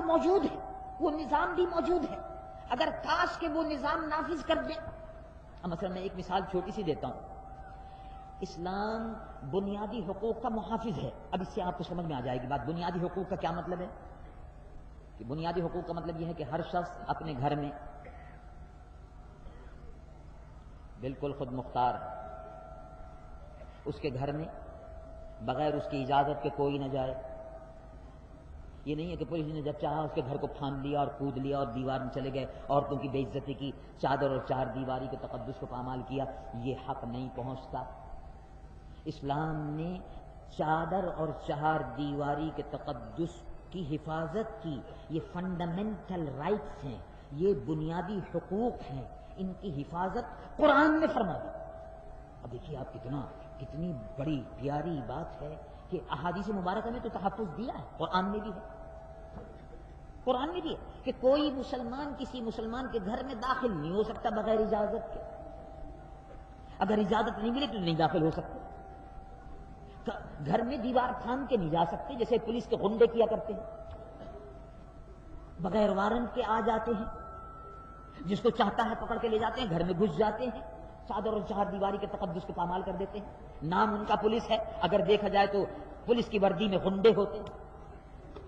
موجود ہے، وہ نظام بھی موجود ہے، اگر کاش کہ وہ نظام نافذ کر دیں۔ مثلا میں ایک مثال چھوٹی سی دیتا ہوں۔ اسلام بنیادی حقوق کا محافظ ہے۔ اب اس سے آپ کو سمجھ میں آ جائے گی بات، بنیادی حقوق کا کیا مطلب ہے۔ کہ بنیادی حقوق کا مطلب یہ ہے کہ ہر شخص اپنے گھر میں بالکل خود مختار ہے، اس کے گھر میں بغیر اس کی اجازت کے کوئی نہ جائے۔ یہ نہیں ہے کہ پولیس نے جب چاہا اس کے گھر کو پھاند لیا اور کود لیا اور دیوار میں چلے گئے، عورتوں کی بے عزتی کی، چادر اور چار دیواری کے تقدس کو پامال کیا۔ یہ حق نہیں پہنچتا۔ اسلام نے چادر اور چار دیواری کے تقدس کی حفاظت کی۔ یہ فنڈامنٹل رائٹس ہیں، یہ بنیادی حقوق ہیں، ان کی حفاظت قرآن نے فرما دی۔ اب دیکھیے آپ کتنی بڑی پیاری بات ہے کہ احادیث مبارکہ میں تو تحفظ دیا ہے، قرآن میں بھی ہے، قرآن میں بھی ہے کہ کوئی مسلمان کسی مسلمان کے گھر میں داخل نہیں ہو سکتا بغیر اجازت کے۔ اگر اجازت نہیں ملے تو نہیں داخل ہو سکتے۔ گھر میں دیوار پھاند کے نہیں جا سکتے، جیسے پولیس کے غنڈے کیا کرتے ہیں، بغیر وارنٹ کے آ جاتے ہیں، جس کو چاہتا ہے پکڑ کے لے جاتے ہیں، گھر میں گھس جاتے ہیں، چادر اور چار دیواری کے تقدس کو پامال کر دیتے ہیں۔ نام ان کا پولیس ہے، اگر دیکھا جائے تو پولیس کی وردی میں غنڈے ہوتے ہیں،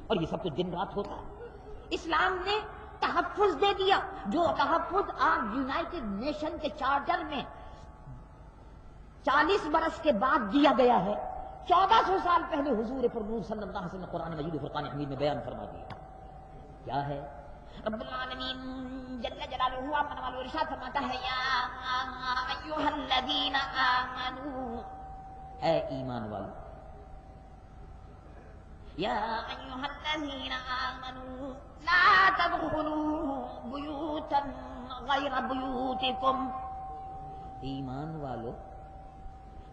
اور یہ سب کچھ دن رات ہوتا ہے۔ اسلام نے تحفظ دے دیا، جو تحفظ آج یونائٹڈ نیشن کے چارٹر میں 40 برس کے بعد دیا گیا ہے، 1400 سال پہلے حضور پرنور صلی اللہ علیہ وسلم نے قرآن مجید و فرقان حمید میں بیان فرما دیا۔ کیا ہے؟ رب العالمین جل جلالہ من والو ارشاد فرماتا ہے، یا ایھا الذین آمنوا، اے ایمان والو، یا ایھا الذین آمنوا لا تدخلوا بیوتا غیر بیوتکم، ایمان والو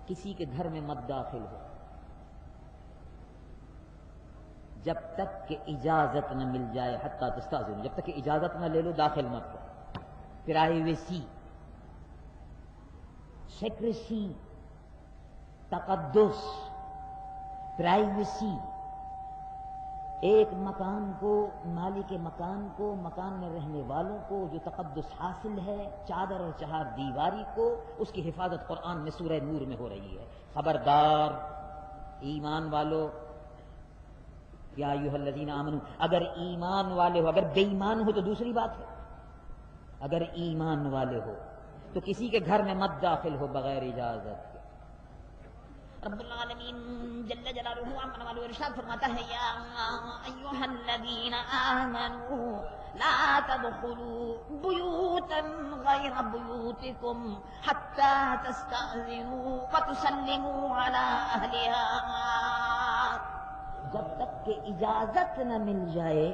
کسی کے گھر میں مت داخل ہو جب تک کہ اجازت نہ مل جائے، حتی تستأذنوا، جب تک کہ اجازت نہ لے لو داخل مت ہو۔ پرائیویسی، سیکریسی، تقدس، پرائیویسی، ایک مکان کو، مالک مکان کو، مکان میں رہنے والوں کو جو تقدس حاصل ہے چادر اور چہار دیواری کو، اس کی حفاظت قرآن میں سورہ نور میں ہو رہی ہے۔ خبردار ایمان والو، یا ایھا الذین آمنوا، اگر ایمان والے ہو، اگر بے ایمان ہو تو دوسری بات ہے، اگر ایمان والے ہو تو کسی کے گھر میں مت داخل ہو بغیر اجازت کے۔ رب العالمین جل جلالہ من والو ارشاد فرماتا ہے، یا ایھا الذین آمنوا لا تدخلوا بیوتا غیر بیوتکم حتی تستأذنوا وتسلموا علی اہلہا، جب تک کہ اجازت نہ مل جائے،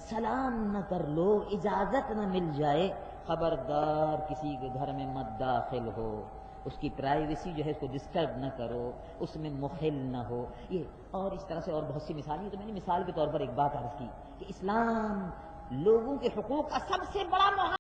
سلام نہ کر لو، اجازت نہ مل جائے، خبردار کسی کے گھر میں مت داخل ہو، اس کی پرائیویسی جو ہے اس کو ڈسٹرب نہ کرو، اس میں مخل نہ ہو۔ یہ اور اس طرح سے اور بہت سی مثالیں، تو میں نے مثال کے طور پر ایک بات عرض کی کہ اسلام لوگوں کے حقوق کا سب سے بڑا